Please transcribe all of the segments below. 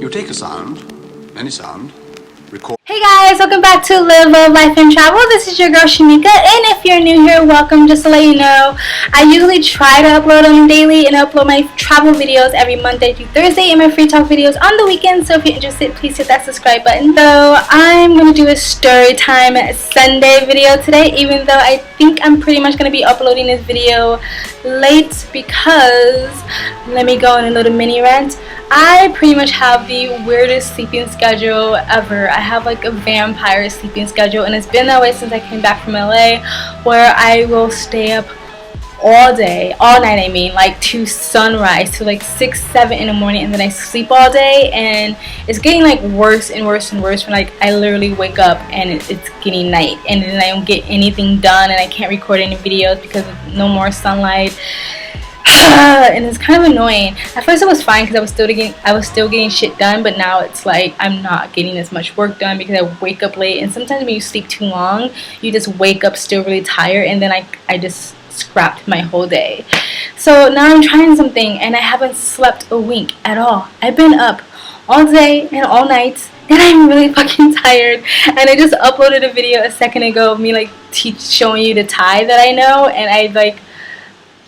You take a sound, any sound, record. Hey guys, welcome back to Live, Love, Life, and Travel. This is your girl Shamika, and if you're new here, welcome. Just to let you know, I usually try to upload them daily and upload my travel videos every Monday through Thursday and my free talk videos on the weekends. So if you're interested, please hit that subscribe button. So I'm going to do a StoryTime Sunday video today, even though I think I'm pretty much going to be uploading this video late because, let me go on a little mini rant. I pretty much have the weirdest sleeping schedule ever. I have like a vampire sleeping schedule, and it's been that way since I came back from LA, where I will stay up all day, all night, I mean, like to sunrise, to like 6, 7 in the morning, and then I sleep all day, and it's getting like worse and worse and worse when like I literally wake up and it's getting night, and then I don't get anything done, and I can't record any videos because of no more sunlight. And it's kind of annoying. At first it was fine because I was still getting shit done, but now it's like I'm not getting as much work done because I wake up late, and sometimes when you sleep too long, you just wake up still really tired, and then I just scrapped my whole day. So now I'm trying something, and I haven't slept a wink at all. I've been up all day and all night, and I'm really fucking tired. And I just uploaded a video a second ago of me like showing you the Thai that I know, and I like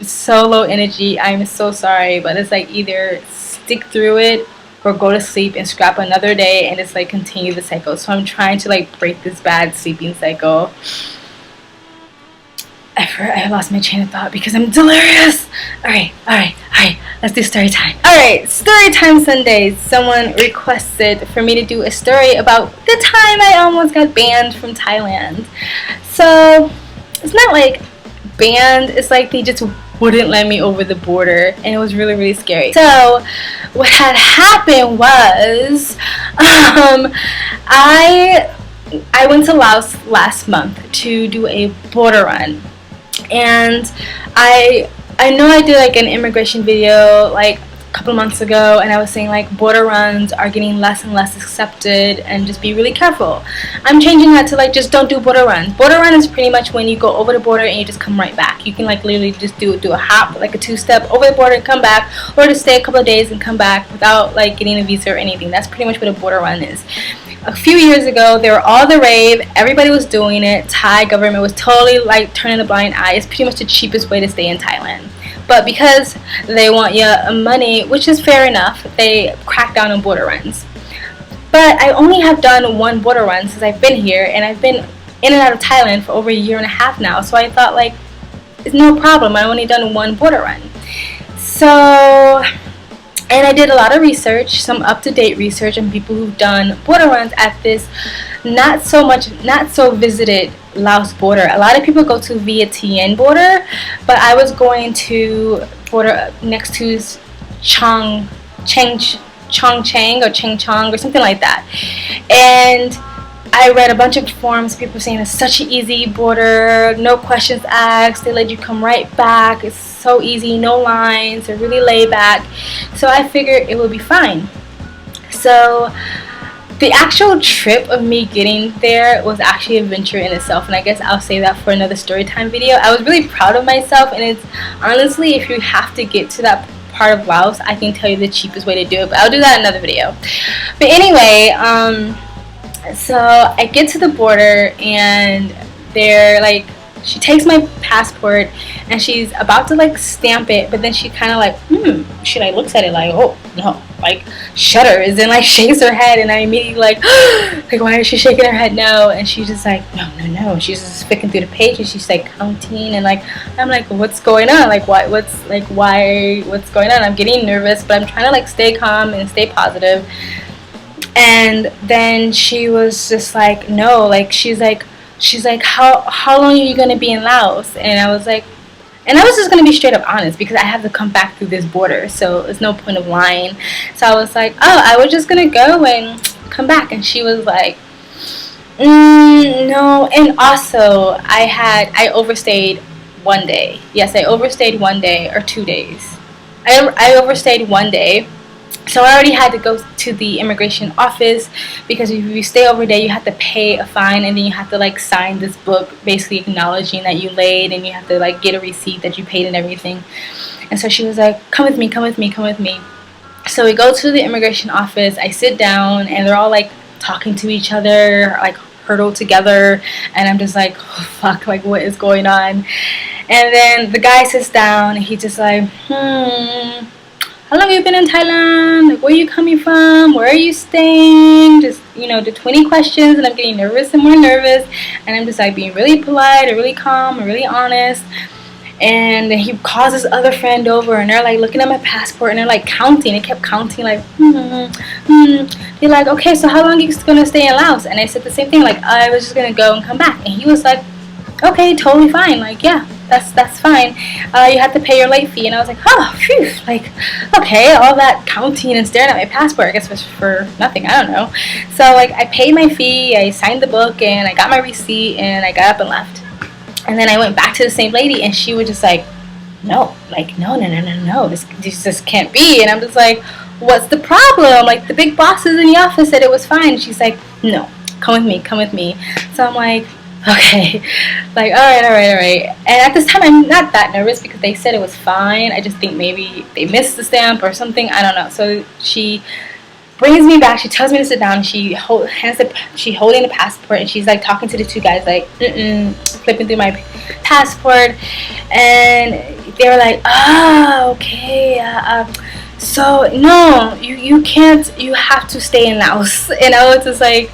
so low energy. I'm so sorry, but it's like either stick through it or go to sleep and scrap another day and just like continue the cycle. So I'm trying to like break this bad sleeping cycle. I lost my train of thought because I'm delirious. Alright, let's do story time. Alright, story time Sundays. Someone requested for me to do a story about the time I almost got banned from Thailand. So it's not like banned, it's like they just wouldn't let me over the border, and it was really, really scary. So what had happened was I went to Laos last month to do a border run, and I know I did like an immigration video like a couple months ago, and I was saying like border runs are getting less and less accepted and just be really careful. I'm changing that to like just don't do border runs. Border run is pretty much when you go over the border and you just come right back. You can like literally just do a hop, like a 2-step over the border and come back, or just stay a couple of days and come back without like getting a visa or anything. That's pretty much what a border run is. A few years ago, they were all the rave. Everybody was doing it. Thai government was totally like turning a blind eye. It's pretty much the cheapest way to stay in Thailand. But because they want your money, which is fair enough, they crack down on border runs. But I only have done one border run since I've been here, and I've been in and out of Thailand for over a year and a half now. So I thought like, it's no problem. I've only done one border run. So, and I did a lot of research, some up-to-date research on people who've done border runs at this not so visited Laos border. A lot of people go to Vietnam border, but I was going to border next to Chang Chang or something like that. And I read a bunch of forums, people saying it's such an easy border, no questions asked, they let you come right back, it's so easy, no lines, they're really laid back. So I figured it would be fine. So the actual trip of me getting there was actually an adventure in itself, and I guess I'll say that for another story time video. I was really proud of myself, and it's honestly, if you have to get to that part of Laos, I can tell you the cheapest way to do it, but I'll do that in another video. But anyway, so I get to the border, and they're like, she takes my passport and she's about to like stamp it, but then she kind of like she like looks at it like, oh no, like shudders and like shakes her head, and I immediately like why is she shaking her head no? And she's just like no, she's just flicking through the page, and she's like counting, and like I'm like, what's going on, like what's going on? I'm getting nervous, but I'm trying to like stay calm and stay positive. And then she was just like, no, like she's like how long are you gonna be in Laos? And I was just gonna be straight up honest because I have to come back through this border, so there's no point of lying. So I was like, oh, I was just gonna go and come back. And she was like, no. And also I overstayed one day. Yes, I overstayed 1 day or 2 days. I overstayed 1 day. So I already had to go to the immigration office because if you stay over there, you have to pay a fine, and then you have to like sign this book basically acknowledging that you laid, and you have to like get a receipt that you paid and everything. And so she was like, come with me. So we go to the immigration office. I sit down, and they're all like talking to each other, like huddled together, and I'm just like, oh, fuck, like what is going on? And then the guy sits down, and he's just like, how long have you been in Thailand? Like, where are you coming from? Where are you staying? Just, the 20 questions, and I'm getting nervous and more nervous, and I'm just like being really polite and really calm and really honest. And he calls his other friend over, and they're like looking at my passport, and they're like counting. They kept counting, like, They're like, okay, so how long are you gonna stay in Laos? And I said the same thing, like, I was just gonna go and come back. And he was like, okay, totally fine. Like, yeah, that's fine. You have to pay your late fee. And I was like, oh, phew, like, okay, all that counting and staring at my passport, I guess was for nothing. I don't know. So like, I paid my fee, I signed the book, and I got my receipt, and I got up and left. And then I went back to the same lady, and she was just like, no, this just can't be. And I'm just like, what's the problem? Like, the big bosses in the office said it was fine. And she's like, no, come with me. So I'm like, okay, like, all right. And at this time, I'm not that nervous because they said it was fine. I just think maybe they missed the stamp or something. I don't know. So she brings me back. She tells me to sit down. She holding the passport, and she's like talking to the two guys, like flipping through my passport, and they were like, oh, okay, so no, you can't. You have to stay in Laos. And I was just like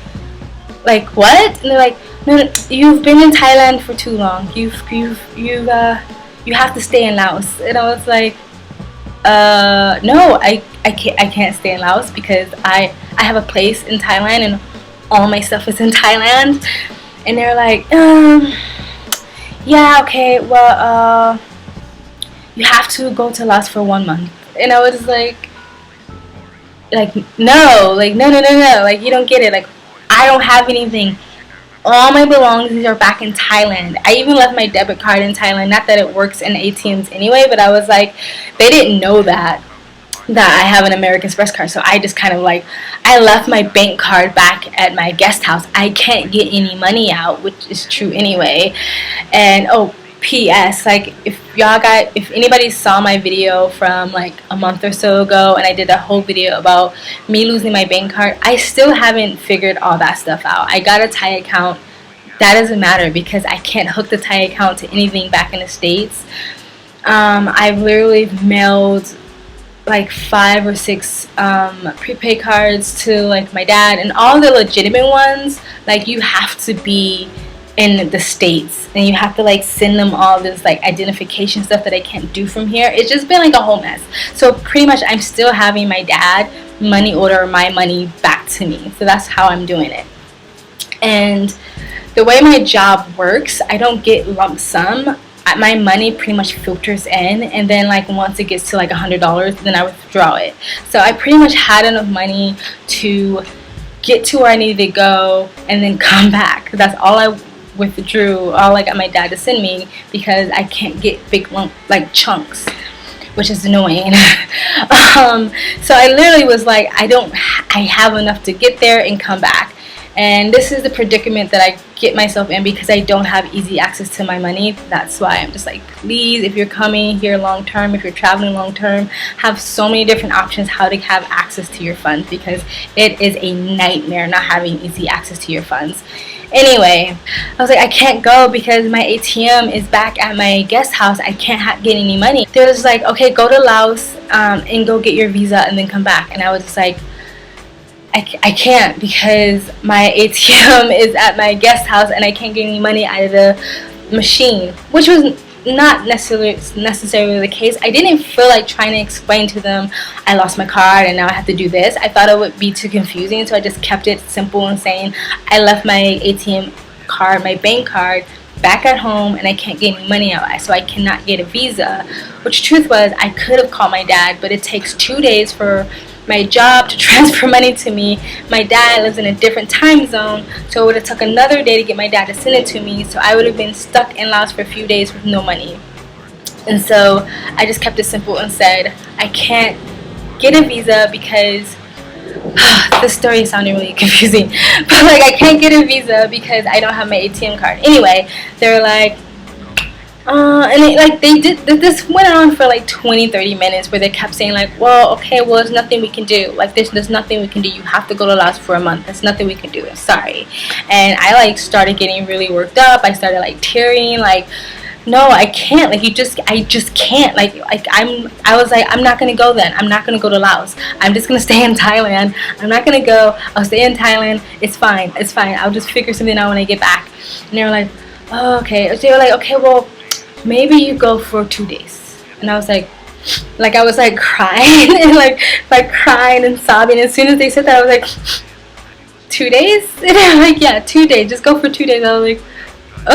what? And they're like, no, you've been in Thailand for too long. You have to stay in Laos. And I was like, no, I can't stay in Laos because I have a place in Thailand and all my stuff is in Thailand. And they're like, yeah, okay, well, you have to go to Laos for 1 month. And I was like no, like, you don't get it. Like, I don't have anything. All my belongings are back in Thailand. I even left my debit card in Thailand. Not that it works in ATMs anyway, but I was like, they didn't know that I have an American Express card. So I just kind of like, I left my bank card back at my guest house. I can't get any money out, which is true anyway. And oh, P.S. like, if anybody saw my video from like a month or so ago, and I did a whole video about me losing my bank card, I still haven't figured all that stuff out. I got a Thai account. That doesn't matter because I can't hook the Thai account to anything back in the States. I've literally mailed like 5 or 6 prepaid cards to like my dad, and all the legitimate ones, like, you have to be in the States, and you have to like send them all this like identification stuff that I can't do from here. It's just been like a whole mess. So pretty much I'm still having my dad money order my money back to me. So that's how I'm doing it. And the way my job works, I don't get lump sum. My money pretty much filters in, and then like once it gets to like $100, then I withdraw it. So I pretty much had enough money to get to where I needed to go and then come back. That's all I withdrew. All I got my dad to send me because I can't get big lump like chunks, which is annoying. So I literally was like, I have enough to get there and come back. And this is the predicament that I get myself in because I don't have easy access to my money. That's why I'm just like, please, if you're coming here long term, if you're traveling long term, have so many different options how to have access to your funds, because it is a nightmare not having easy access to your funds. Anyway, I was like, I can't go because my ATM is back at my guest house. I can't get any money. They was like, okay, go to Laos and go get your visa and then come back. And I was just like, I can't because my ATM is at my guest house and I can't get any money out of the machine, which was not necessarily the case. I didn't feel like trying to explain to them I lost my card and now I have to do this. I thought it would be too confusing, so I just kept it simple and saying I left my ATM card, my bank card, back at home and I can't get any money out, so I cannot get a visa. Which truth was, I could have called my dad, but it takes 2 days for my job to transfer money to me. My dad lives in a different time zone, so it would have took another day to get my dad to send it to me, so I would have been stuck in Laos for a few days with no money. And so I just kept it simple and said I can't get a visa because this story is sounding really confusing, but like I can't get a visa because I don't have my ATM card. Anyway, they're like, And this went on for like 20-30 minutes where they kept saying like, well, okay, well, there's nothing we can do, like there's nothing we can do, you have to go to Laos for a month, there's nothing we can do, sorry. And I like started getting really worked up, I started like tearing, like, no, I can't, like I just can't, I was like, I'm not gonna go then, I'm not gonna go to Laos, I'm just gonna stay in Thailand, I'm not gonna go, I'll stay in Thailand, it's fine, I'll just figure something out when I get back. And they were like, oh, okay. So they were like, okay, well, maybe you go for 2 days. And I was like I was like crying and like crying and sobbing. As soon as they said that, I was like, 2 days? And they're like, yeah, 2 days, just go for 2 days. I was like,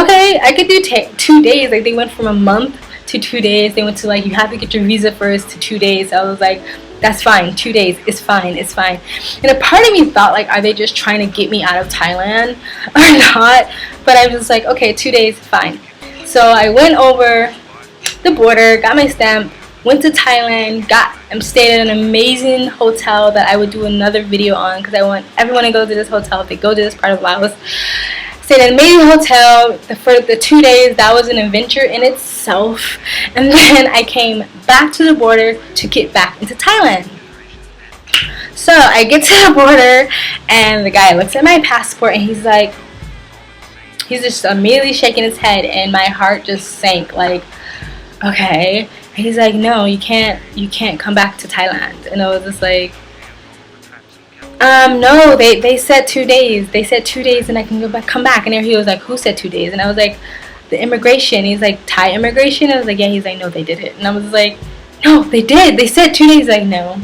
okay, I could do 2 days. Like they went from a month to 2 days. They went to like, you have to get your visa first, to 2 days. I was like, that's fine, 2 days, it's fine. And a part of me thought like, are they just trying to get me out of Thailand or not? But I was just like, okay, 2 days, fine. So I went over the border, got my stamp, went to Thailand, stayed at an amazing hotel that I would do another video on because I want everyone to go to this hotel if they go to this part of Laos. Stayed at an amazing hotel for the 2 days. That was an adventure in itself. And then I came back to the border to get back into Thailand. So I get to the border and the guy looks at my passport and he's like, he's just immediately shaking his head, and my heart just sank, like, okay. And he's like, no, you can't come back to Thailand. And I was just like, no, they said 2 days. They said 2 days and I can come back. And he was like, who said 2 days? And I was like, the immigration. He's like, Thai immigration? I was like, yeah. He's like, no, they did it. And I was like, no, they did. They said 2 days. Like, no,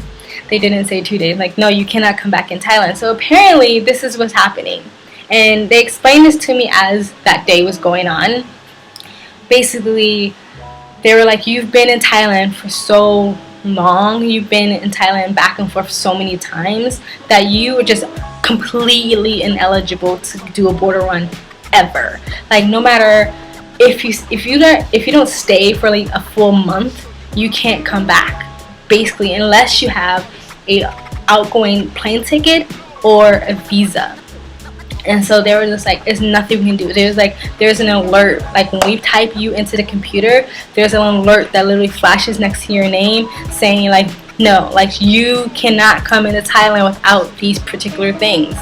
they didn't say 2 days. Like, no, you cannot come back in Thailand. So apparently this is what's happening. And they explained this to me as that day was going on. Basically, they were like, you've been in Thailand for so long, you've been in Thailand back and forth so many times that you are just completely ineligible to do a border run ever. Like, no matter if you don't stay for like a full month, you can't come back, basically, unless you have a outgoing plane ticket or a visa. And so they were just like, there's nothing we can do. There's an alert, like when we type you into the computer, there's an alert that literally flashes next to your name saying like, no, like you cannot come into Thailand without these particular things.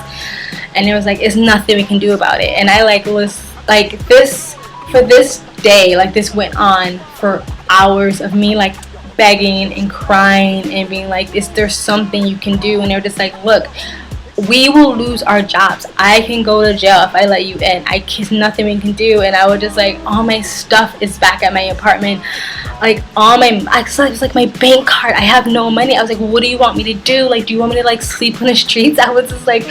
And it was like, there's nothing we can do about it. And I like was like, this for this day, like this went on for hours of me like begging and crying and being like, is there something you can do? And they were just like, look, we will lose our jobs. I can go to jail if I let you in. There's nothing we can do. And I was just like, all my stuff is back at my apartment. Like it's like my bank card. I have no money. I was like, what do you want me to do? Like, do you want me to like sleep on the streets? I was just like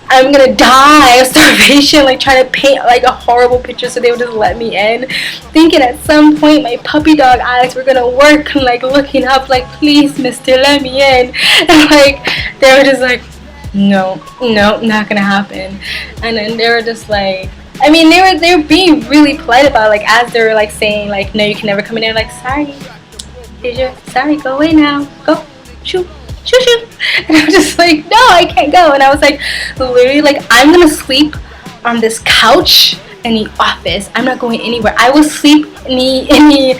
I'm gonna die of starvation, like trying to paint like a horrible picture so they would just let me in, thinking at some point my puppy dog eyes were gonna work and like looking up like, please mister, let me in. And like they were just like, no, not gonna happen. And then they were just like, I mean, they were being really polite about it, like as they were like saying like, no, you can never come in there, like, sorry, sorry, go away now, go, shoo. And I was just like, no, I can't go. And I was like, literally, like, I'm gonna sleep on this couch in the office. I'm not going anywhere. I will sleep in the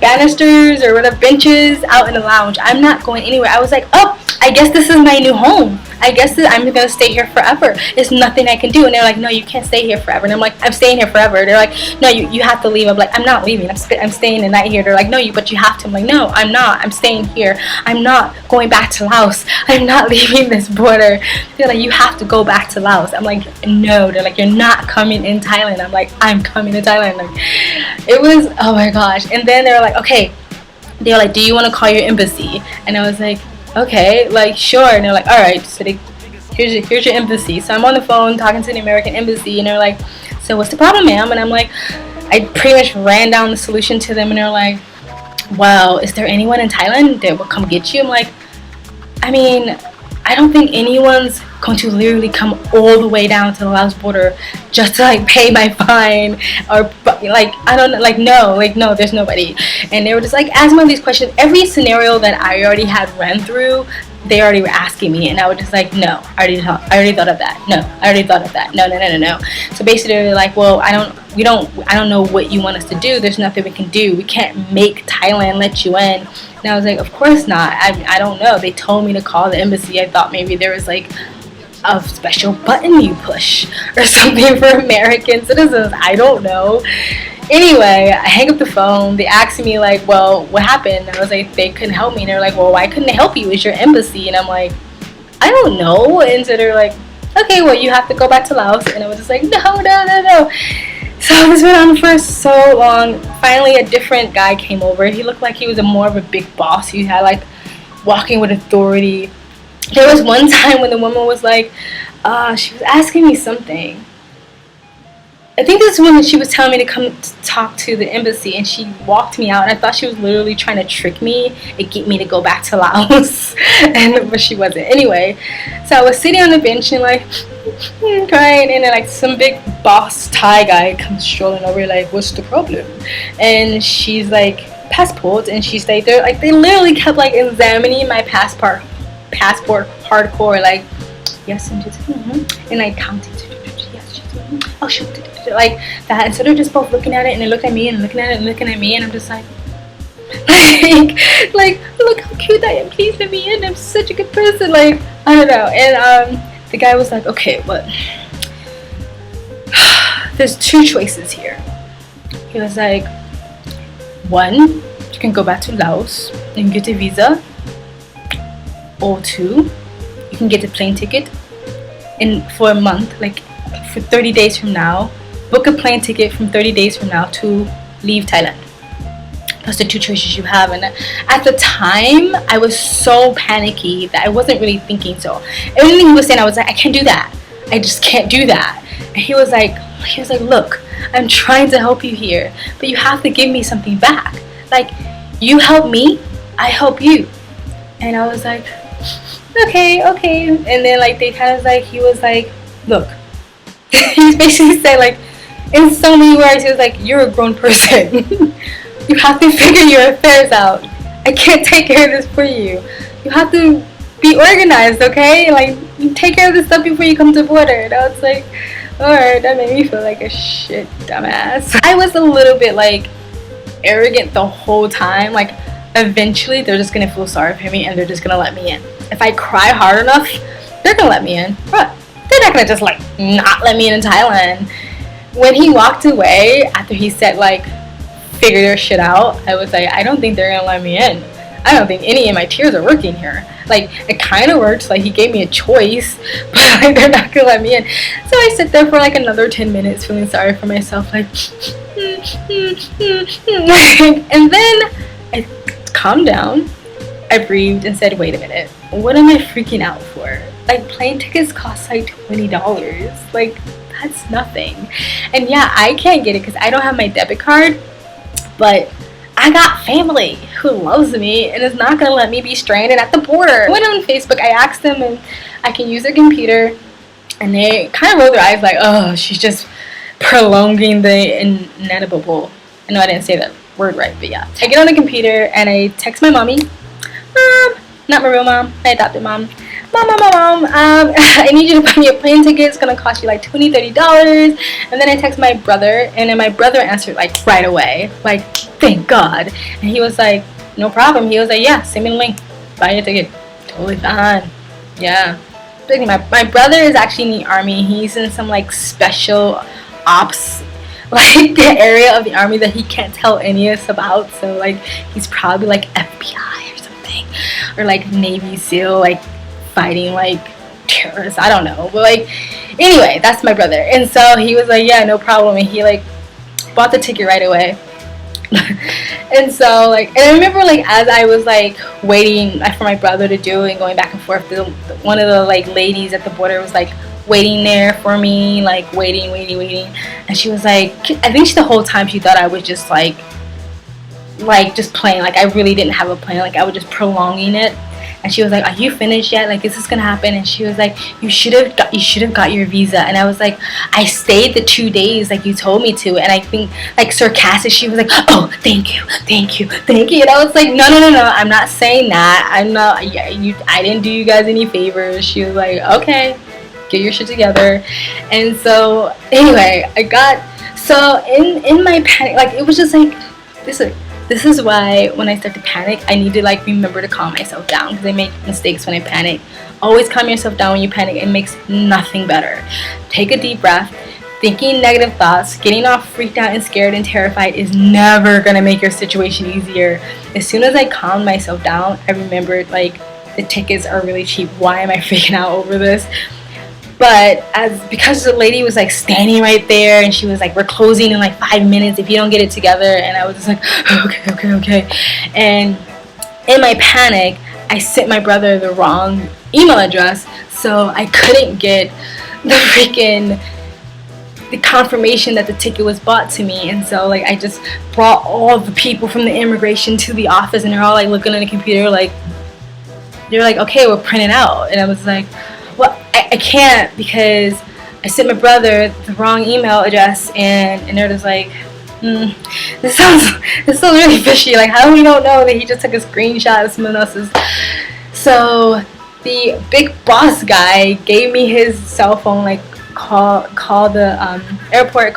banisters or the benches out in the lounge. I'm not going anywhere. I was like, oh, I guess this is my new home. I guess I'm gonna stay here forever. There's nothing I can do. And they're like, no, you can't stay here forever. And I'm like, I'm staying here forever. They're like, no, you have to leave. I'm like, I'm not leaving. I'm staying the night here. They're like, no, but you have to. I'm like, no, I'm not. I'm staying here. I'm not going back to Laos. I'm not leaving this border. They're like, you have to go back to Laos. I'm like, no. They're like, you're not coming in Thailand. I'm like, I'm coming to Thailand. Like, it was, oh my gosh. And then they were like, okay. They were like, do you want to call your embassy? And I was like, okay, like, sure. And they're like, all right, so here's your embassy. So I'm on the phone talking to the American embassy, and they're like, so what's the problem, ma'am? And I'm like, I pretty much ran down the solution to them, and they're like, well, is there anyone in Thailand that will come get you? I'm like, I mean, I don't think anyone's going to literally come all the way down to the Laos border just to like pay my fine, or like, I don't know, like, no, there's nobody. And they were just like asking me these questions. Every scenario that I already had ran through, they already were asking me, and I was just like, no, I already thought of that. No, I already thought of that. No. So basically, they're like, well, I don't know what you want us to do. There's nothing we can do. We can't make Thailand let you in. And I was like, of course not. I don't know. They told me to call the embassy. I thought maybe there was like a special button you push or something for American citizens. I don't know. Anyway, I hang up the phone. They asked me like, well, what happened? And I was like, they couldn't help me. And they're like, well, why couldn't they help you? It's your embassy. And I'm like, I don't know. And so they're like, okay, well, you have to go back to Laos. And I was just like, no. So this went on for so long. Finally, a different guy came over. He looked like he was more of a big boss. He had like walking with authority. There was one time when the woman was like, she was asking me something. I think this is when she was telling me to come talk to the embassy, and she walked me out, and I thought she was literally trying to trick me and get me to go back to Laos, but she wasn't. Anyway, so I was sitting on the bench and like crying, and then like some big boss Thai guy comes strolling over like, what's the problem? And she's like, passport, and she's like, they literally kept like examining my passport hardcore, like, yes, and I counted, yes, oh shoot, like that. And so they're just both looking at it, and they look at me and looking at it and looking at me, and I'm just like look how cute I am, please let me in, I'm such a good person, like, I don't know. And the guy was like, okay, but there's two choices here. He was like, one, you can go back to Laos and get a visa, or two, you can get a plane ticket and for a month, like for 30 days from now, book a plane ticket from 30 days from now to leave Thailand. That's the two choices you have. And at the time, I was so panicky that I wasn't really thinking. So everything he was saying, I was like, I can't do that. I just can't do that. And he was like, look, I'm trying to help you here, but you have to give me something back. Like, you help me, I help you. And I was like, okay. And then like they kind of like, he was like, look, he basically said like, in so many words, he was like, you're a grown person. You have to figure your affairs out. I can't take care of this for you. You have to be organized, okay? Like, you take care of this stuff before you come to border. And I was like, alright, that made me feel like a shit dumbass. I was a little bit like arrogant the whole time. Like, eventually they're just gonna feel sorry for me and they're just gonna let me in. If I cry hard enough, they're gonna let me in. But they're not gonna just like not let me in Thailand. When he walked away after he said like, figure their shit out, I was like, I don't think they're gonna let me in. I don't think any of my tears are working here. Like, it kind of works. Like, he gave me a choice, but like, they're not gonna let me in. So I sit there for like another 10 minutes feeling sorry for myself, like and then I calmed down, I breathed and said, wait a minute, what am I freaking out for? Like, plane tickets cost like $20. Like, that's nothing. And yeah, I can't get it because I don't have my debit card, but I got family who loves me and is not gonna let me be stranded at the border. I went on Facebook, I asked them if I can use their computer, and they kind of rolled their eyes like, oh, she's just prolonging the inevitable. I know I didn't say that word right, but yeah. I get on the computer and I text my mommy. Mom, not my real mom, my adopted mom. Mom, I need you to buy me a plane ticket. It's gonna cost you like $20-30. And then I text my brother, and then my brother answered like right away, like, thank God. And he was like, no problem. He was like, yeah, send me the link, buy your ticket, totally fine. Yeah. My brother is actually in the army. He's in some like special ops, like the area of the army that he can't tell any of us about. So like, he's probably like FBI or something, or like Navy SEAL, like fighting like terrorists, I don't know. But like, anyway, that's my brother. And so he was like, yeah, no problem. And he like bought the ticket right away. And so like, and I remember like as I was like waiting like for my brother to do and going back and forth, one of the like ladies at the border was like waiting there for me, like waiting. And she was like, I think the whole time she thought I was just like just playing, like I really didn't have a plan, like I was just prolonging it. and she was like, are you finished yet? Like, is this gonna happen? And she was like, you should have got your visa. And I was like, I stayed the 2 days like you told me to. And I think, like, sarcastic, she was like, oh, thank you. And I was like, no, I'm not saying that. I'm not, yeah, I didn't do you guys any favors. She was like, okay, get your shit together. And so anyway, so in my panic, like, it was just like, this is why when I start to panic, I need to, like, remember to calm myself down, because I make mistakes when I panic. Always calm yourself down when you panic. It makes nothing better. Take a deep breath. Thinking negative thoughts, getting all freaked out and scared and terrified is never gonna make your situation easier. As soon as I calmed myself down, I remembered, like, the tickets are really cheap. Why am I freaking out over this? But because the lady was, like, standing right there, and she was like, we're closing in like 5 minutes if you don't get it together. And I was just like, okay. And in my panic, I sent my brother the wrong email address, so I couldn't get the confirmation that the ticket was bought to me. And so, like, I just brought all the people from the immigration to the office, and they're all, like, looking on the computer, like, they're like, okay, we're printing out. And I was like, well, I can't, because I sent my brother the wrong email address. And they're just like, this sounds really fishy. Like, how do we don't know that he just took a screenshot of someone else's? So the big boss guy gave me his cell phone, like, call the airport.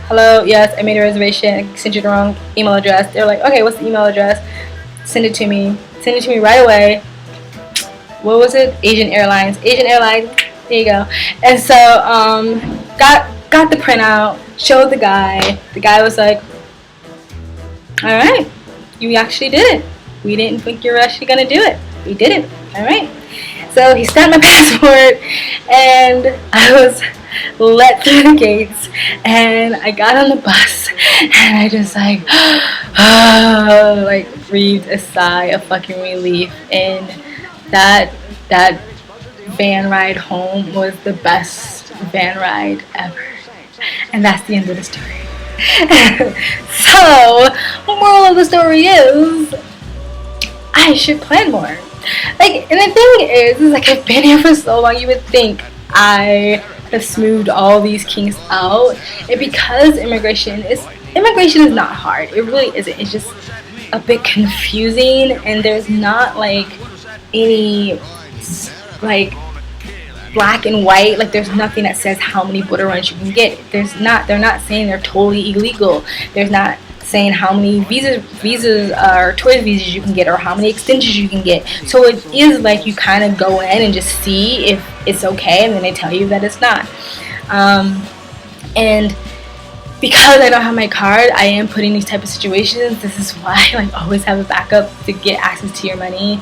Hello, yes, I made a reservation. I sent you the wrong email address. They're like, okay, what's the email address? Send it to me right away. What was it? Asian Airlines. There you go. And so got the printout, showed the guy. The guy was like, all right, you actually did it. We didn't think you were actually gonna do it. We did it. All right. So he stamped my passport, and I was let through the gates, and I got on the bus, and I just like breathed a sigh of fucking relief. And that van ride home was the best van ride ever. And that's the end of the story. So, the moral of the story is, I should plan more. Like, and the thing is like, I've been here for so long, you would think I have smoothed all these kinks out. And because immigration is not hard. It really isn't. It's just a bit confusing, and there's not, like, any, like, black and white. Like, there's nothing that says how many border runs you can get. They're not saying they're totally illegal. There's not saying how many visas or tourist visas you can get, or how many extensions you can get. So it is like you kind of go in and just see if it's okay, and then they tell you that it's not. And because I don't have my card, I am put in these type of situations. This is why I, like, always have a backup to get access to your money.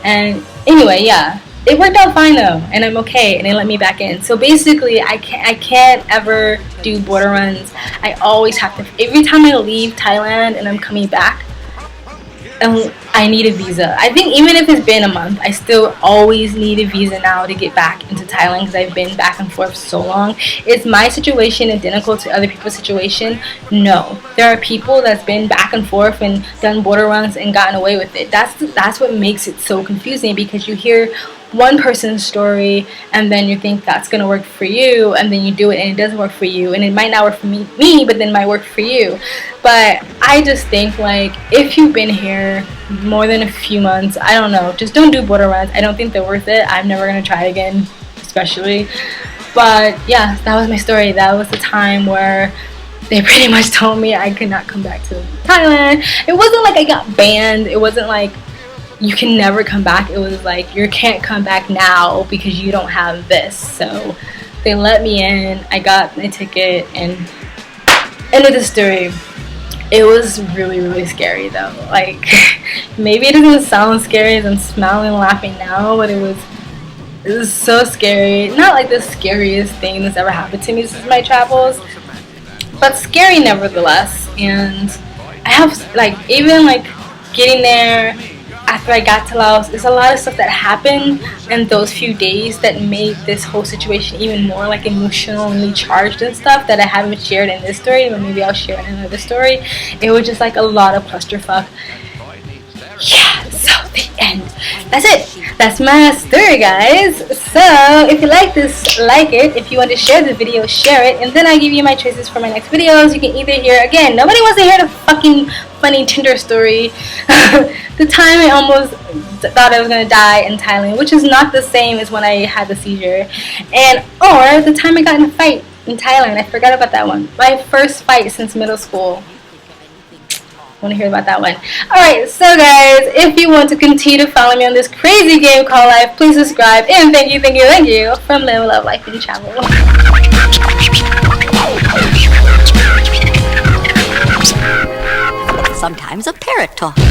And anyway, yeah, it worked out fine though, and I'm okay, and they let me back in. So basically, I can't ever do border runs. I always have to, every time I leave Thailand and I'm coming back, I need a visa. I think even if it's been a month, I still always need a visa now to get back into Thailand, because I've been back and forth so long. Is my situation identical to other people's situation? No. There are people that's been back and forth and done border runs and gotten away with it. That's what makes it so confusing, because you hear one person's story and then you think that's gonna work for you, and then you do it and it doesn't work for you, and it might not work for me, but then it might work for you. But I just think, like, if you've been here more than a few months, I don't know, just don't do border runs. I don't think they're worth it. I'm never gonna try again, especially. But yeah, that was my story. That was the time where they pretty much told me I could not come back to Thailand. It wasn't like I got banned. It wasn't like you can never come back. It was like, you can't come back now because you don't have this. So they let me in. I got my ticket, and end of the story. It was really, really scary though. Like, maybe it doesn't sound scary as I'm smiling and laughing now, but it was so scary. Not like the scariest thing that's ever happened to me since my travels, but scary nevertheless. And I have, like, even like getting there after I got to Laos, there's a lot of stuff that happened in those few days that made this whole situation even more, like, emotionally charged and stuff that I haven't shared in this story, but maybe I'll share in another story. It was just like a lot of clusterfuck. Yeah, so The end. That's it. That's my story, guys. So if you like this, like it. If you want to share the video, share it. And then I give you my choices for my next videos. You can either hear, again, nobody wants to hear the fucking funny Tinder story. The time I almost thought I was going to die in Thailand, which is not the same as when I had the seizure. Or the time I got in a fight in Thailand. I forgot about that one. My first fight since middle school. Want to hear about that one. Alright, so guys, if you want to continue to follow me on this crazy game called life, please subscribe. And thank you from Live, Love, Life, and Travel. Sometimes a parrot talks.